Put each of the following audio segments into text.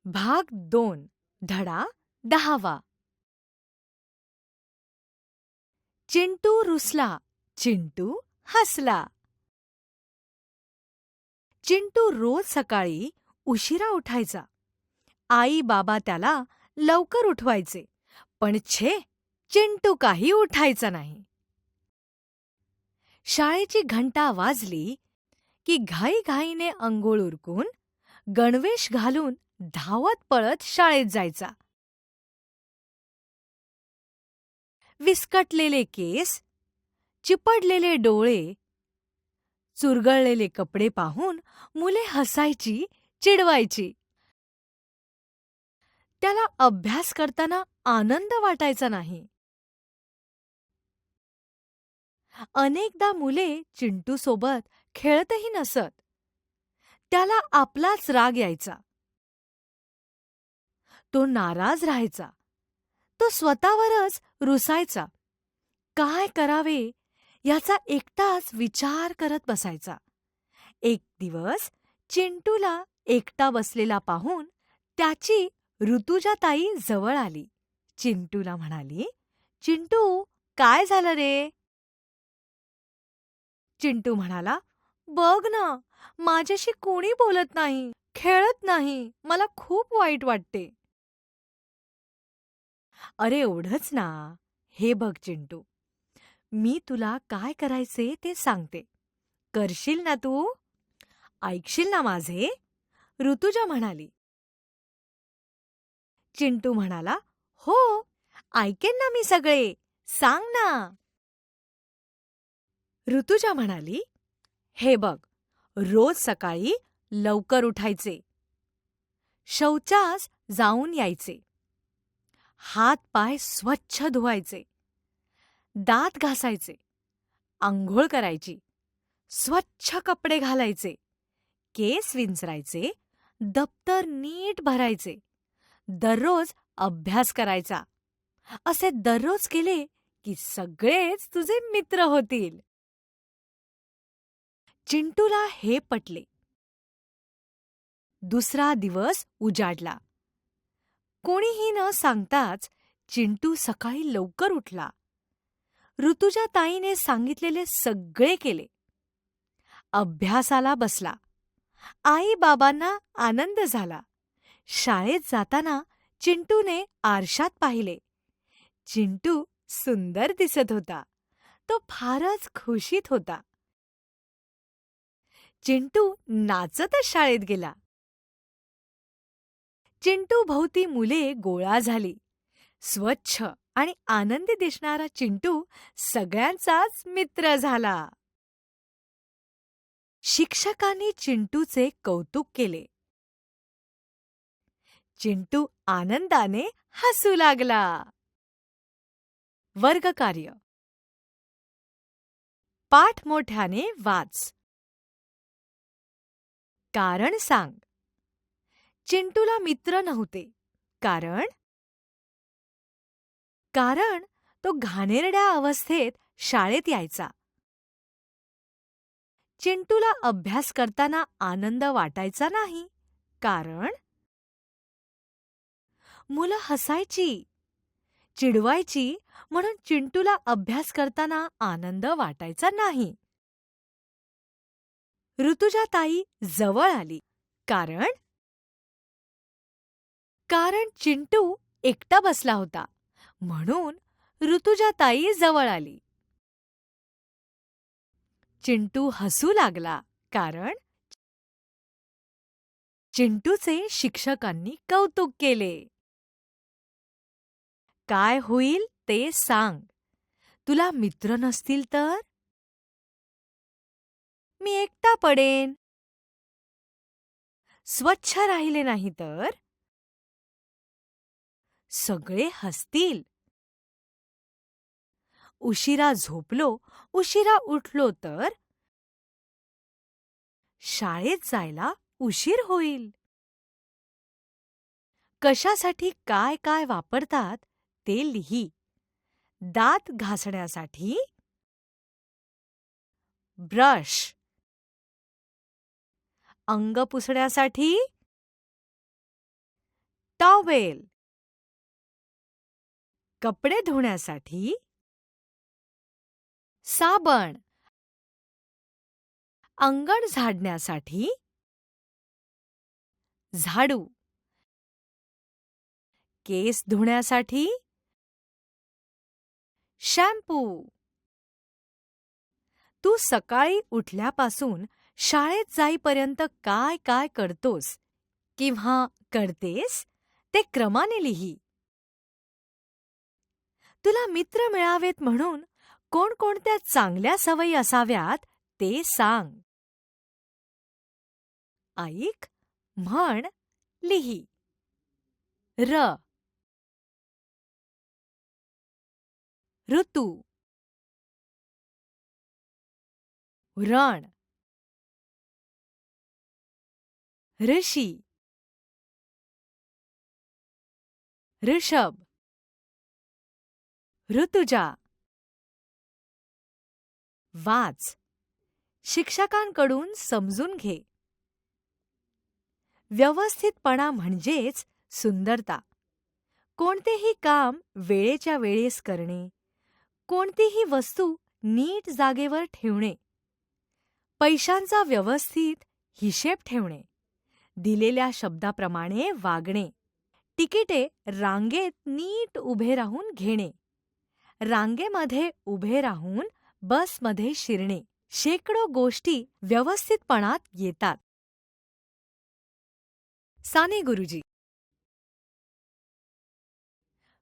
भाग 2 धडा 10वा. चिंटू रुसला, चिंटू हसला. चिंटू रोज सकाळी उशिरा उठायचा. आई बाबा त्याला लवकर उठवायचे, पण चिंटू काही उठायचा नाही. शाळेची घंटा वाजली की घाईघाईने अंघोळ उरकून गणवेश घालून धावत पळत शाळेत जायचा. विस्कटलेले केस, चिपडलेले डोळे, चुरगळलेले कपडे पाहून मुले हसायची, चिडवायची. त्याला अभ्यास करताना आनंद वाटायचा नाही. अनेकदा मुले चिंटूसोबत खेळतही नसत. त्याला आपलाच राग यायचा. तो नाराज राहायचा. तो स्वतःवरच रुसायचा. काय करावे याचा एकटाच विचार करत बसायचा. एक दिवस चिंटूला एकटा बसलेला पाहून त्याची ऋतुजाताई जवळ आली. चिंटूला म्हणाली, "चिंटू, काय झालं रे?" चिंटू म्हणाला, "बघ ना, माझ्याशी कोणी बोलत नाही, खेळत नाही. मला खूप वाईट वाटते." "अरे एवढंच ना. हे बघ चिंटू, मी तुला काय करायचे ते सांगते. करशील ना तू? ऐकशील ना माझे?" ऋतुजा म्हणाली. चिंटू म्हणाला, "हो, ऐकेन ना मी सगळे. सांग ना." ऋतुजा म्हणाली, "हे बघ, रोज सकाळी लवकर उठायचे, शौचास जाऊन यायचे, हात पाय स्वच्छ धुवायचे, दात घासायचे, अंघोळ करायची, स्वच्छ कपडे घालायचे, केस विंचरायचे, दप्तर नीट भरायचे, दररोज अभ्यास करायचा. असे दररोज केले की सगळेच तुझे मित्र होतील." चिंटूला हे पटले. दुसरा दिवस उजाडला. कोणीही न सांगताच चिंटू सकाळी लवकर उठला. ऋतुजाताईने सांगितलेले सगळे केले. अभ्यासाला बसला. आई-बाबांना आनंद झाला. शाळेत जाताना चिंटूने आरशात पाहिले. चिंटू सुंदर दिसत होता. तो फारच खुशीत होता. चिंटू नाचतच शाळेत गेला. चिंटू भोवती मुले गोळा झाली. स्वच्छ आणि आनंदी दिसणारा चिंटू सगळ्यांचाच मित्र झाला. शिक्षकांनी चिंटूचे कौतुक केले. चिंटू आनंदाने हसू लागला. वर्गकार्य. पाठ मोठ्याने वाच. कारण सांग. चिंटूला मित्र नव्हते. कारण तो घाणेरड्या अवस्थेत शाळेत यायचा. चिंटूला अभ्यास करताना आनंद वाटायचा नाही. कारण मुलं हसायची, चिडवायची, म्हणून चिंटूला अभ्यास करताना आनंद वाटायचा नाही. ऋतुजाताई जवळ आली. कारण चिंटू एकटा बसला होता, म्हणून ऋतुजाताई जवळ आली. चिंटू हसू लागला. कारण चिंटूचे शिक्षकांनी कौतुक केले. काय होईल ते सांग. तुला मित्र नसतील तर? मी एकटा पडेन. स्वच्छ राहिले नाही तर? सगळे हसतील. उशिरा झोपलो, उशिरा उठलो तर? शाळेत जायला उशीर होईल. कशासाठी काय काय वापरतात ते लिही. दात घासण्यासाठी ब्रश, अंग पुसण्यासाठी टॉवेल. कपडे धुण्यासाठी साबण. अंगण झाडण्यासाठी झाडू. केस धुण्यासाठी शॅम्पू. तू सकाळी उठल्यापासून शाळेत जाईपर्यंत काय काय करतोस किंवा करतेस ते क्रमाने लिही. तुला मित्र मिळावेत म्हणून कोणकोणत्या चांगल्या सवयी असाव्यात ते सांग. ऐक, म्हण, लिही. र. ऋतू. रण. ऋषी. ऋषभ. ऋतुजा. वाच. शिक्षकांकडून समजून घे. व्यवस्थितपणा म्हणजेच सुंदरता. कोणतेही काम वेळेच्या वेळेस करणे, कोणतीही वस्तू नीट जागेवर ठेवणे, पैशांचा व्यवस्थित हिशेब ठेवणे, दिलेल्या शब्दाप्रमाणे वागणे, तिकिटे रांगेत नीट उभे राहून घेणे, रांगेमध्ये उभे राहून बसमध्ये शिरणे, शेकडो गोष्टी व्यवस्थितपणात येतात. साने गुरुजी.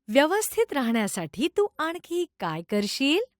व्यवस्थित राहण्यासाठी तू आणखी काय करशील?